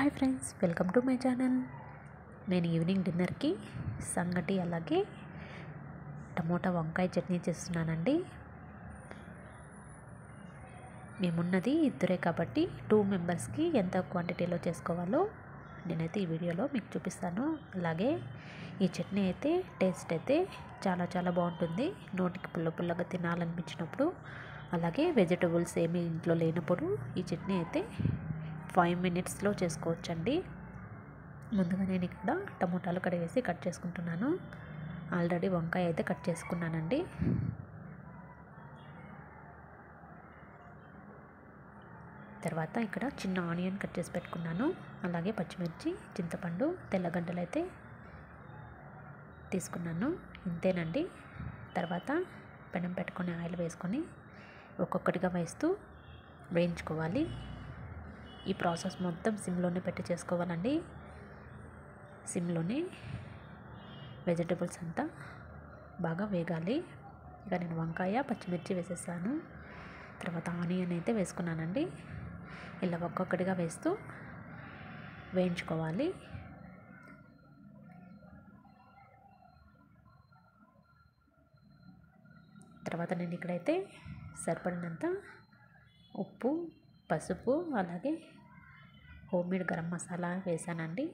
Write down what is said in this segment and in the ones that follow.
Hi friends, welcome to my channel. నేను evening డిన్నర్కి సంగటి అలాగే టమోటా వంకాయ చట్నీ చేస్తున్నానండి. మేమున్నది ఇద్దరే కాబట్టి 2 మెంబర్స్కి ఎంత క్వాంటిటీలో చేసుకోవాలో నేనైతే ఈ వీడియోలో మీకు చూపిస్తాను. అలాగే ఈ చట్నీ అయితే టేస్ట్ అయితే చాలా చాలా బాగుంటుంది. నోటికి పుల్ల పుల్లగా తినాలనిపించినప్పుడు, అలాగే వెజిటబుల్స్ ఏమీ ఇంట్లో లేనప్పుడు ఈ చట్నీ అయితే 5 మినిట్స్లో చేసుకోవచ్చండి. ముందుగా నేను ఇక్కడ టమోటాలు కడిగేసి కట్ చేసుకుంటున్నాను. ఆల్రెడీ వంకాయ అయితే కట్ చేసుకున్నానండి. తర్వాత ఇక్కడ చిన్న ఆనియన్ కట్ చేసి పెట్టుకున్నాను. అలాగే పచ్చిమిర్చి, చింతపండు, తెల్లగడ్డలు అయితే తీసుకున్నాను. ఇంతేనండి. తర్వాత పెనం పెట్టుకొని ఆయిల్ వేసుకొని ఒక్కొక్కటిగా వేస్తూ వేయించుకోవాలి. ఈ ప్రాసెస్ మొత్తం సిమ్లోనే పెట్టి చేసుకోవాలండి. సిమ్లోనే వెజిటబుల్స్ అంతా బాగా వేగాలి. ఇక నేను వంకాయ, పచ్చిమిర్చి వేసేసాను. తర్వాత ఆనియన్ అయితే వేసుకున్నానండి. ఇలా ఒక్కొక్కటిగా వేస్తూ వేయించుకోవాలి. తర్వాత నేను ఇక్కడైతే సరిపడినంత ఉప్పు, పసుపు, అలాగే హోమ్మేడ్ గరం మసాలా వేసానండి.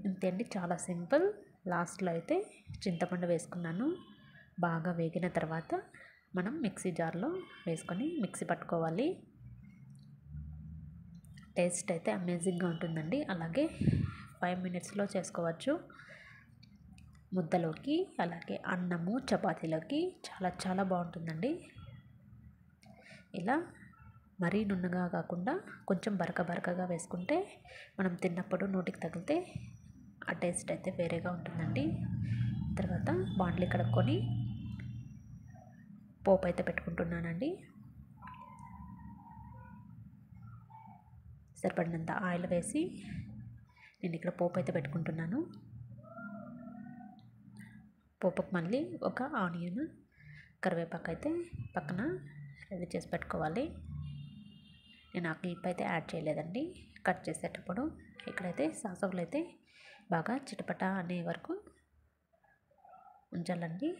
ఇంతే అండి, చాలా సింపుల్. లాస్ట్లో అయితే చింతపండు వేసుకున్నాను. బాగా వేగిన తర్వాత మనం మిక్సీ జార్లో వేసుకొని మిక్సీ పట్టుకోవాలి. టేస్ట్ అయితే అమేజింగ్గా ఉంటుందండి. అలాగే 5 మినిట్స్లో చేసుకోవచ్చు. ముద్దలోకి, అలాగే అన్నము, చపాతీలోకి చాలా చాలా బాగుంటుందండి. ఇలా మరీ నున్నగా కాకుండా కొంచెం బరకగా వేసుకుంటే మనం తిన్నప్పుడు నోటికి తగిలితే ఆ టేస్ట్ అయితే వేరేగా ఉంటుందండి. తర్వాత బాండ్లీ కడుక్కొని పోపు అయితే పెట్టుకుంటున్నానండి. సరిపడినంత ఆయిల్ వేసి నేను ఇక్కడ పోపు అయితే పెట్టుకుంటున్నాను. పోపుకు మళ్ళీ ఒక ఆనియన్, కరివేపాకు అయితే పక్కన రెడీ చేసి పెట్టుకోవాలి. నేను ఆ క్లిప్ అయితే యాడ్ చేయలేదండి కట్ చేసేటప్పుడు. ఇక్కడైతే సాసవులు అయితే బాగా చిటపట అనే వరకు ఉంచాలండి.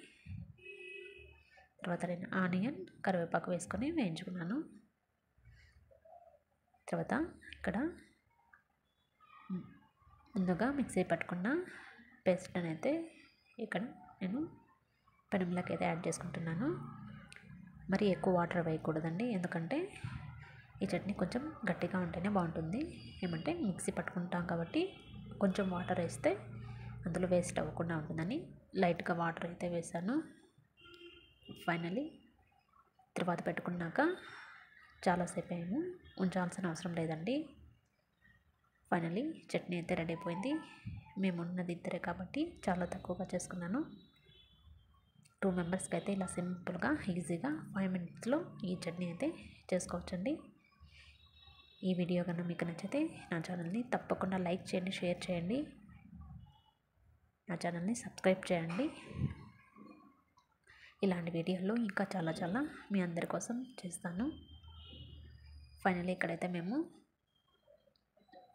తర్వాత నేను ఆనియన్, కరివేపాకు వేసుకొని వేయించుకున్నాను. తర్వాత ఇక్కడ ముందుగా మిక్సీ పట్టుకున్న పేస్ట్ అయితే ఇక్కడ నేను పెనంలోకి అయితే యాడ్ చేసుకుంటున్నాను. మరి ఎక్కువ వాటర్ వేయకూడదండి, ఎందుకంటే ఈ చట్నీ కొంచెం గట్టిగా ఉంటేనే బాగుంటుంది. ఏమంటే మిక్సీ పట్టుకుంటాం కాబట్టి కొంచెం వాటర్ వేస్తే అందులో వేస్ట్ అవ్వకుండా ఉంటుందని లైట్గా వాటర్ అయితే వేసాను. ఫైనలీ తర్వాత పెట్టుకున్నాక చాలాసేపు ఏమో ఉంచాల్సిన అవసరం లేదండి. ఫైనలీ చట్నీ అయితే రెడీ అయిపోయింది. మేము ఉన్నది ఇద్దరే కాబట్టి చాలా తక్కువగా చేసుకున్నాను. 2 మెంబర్స్కి అయితే ఇలా సింపుల్గా ఈజీగా 5 మినిట్స్లో ఈ చట్నీ అయితే చేసుకోవచ్చండి. ఈ వీడియో కన్నా మీకు నచ్చితే నా ఛానల్ని తప్పకుండా లైక్ చేయండి, షేర్ చేయండి, నా ఛానల్ని సబ్స్క్రైబ్ చేయండి. ఇలాంటి వీడియోలు ఇంకా చాలా చాలా మీ అందరి కోసం చేస్తాను. ఫైనల్లీ ఇక్కడైతే మేము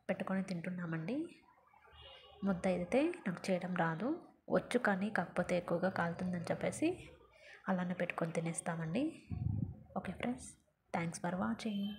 పెట్టుకొని తింటున్నామండి. ముద్ద అయితే నాకు చేయడం రాదు, వచ్చు కానీ కాకపోతే ఎక్కువగా కాలుతుందని చెప్పేసి అలానే పెట్టుకొని తినేస్తామండి. Okay friends, thanks for watching.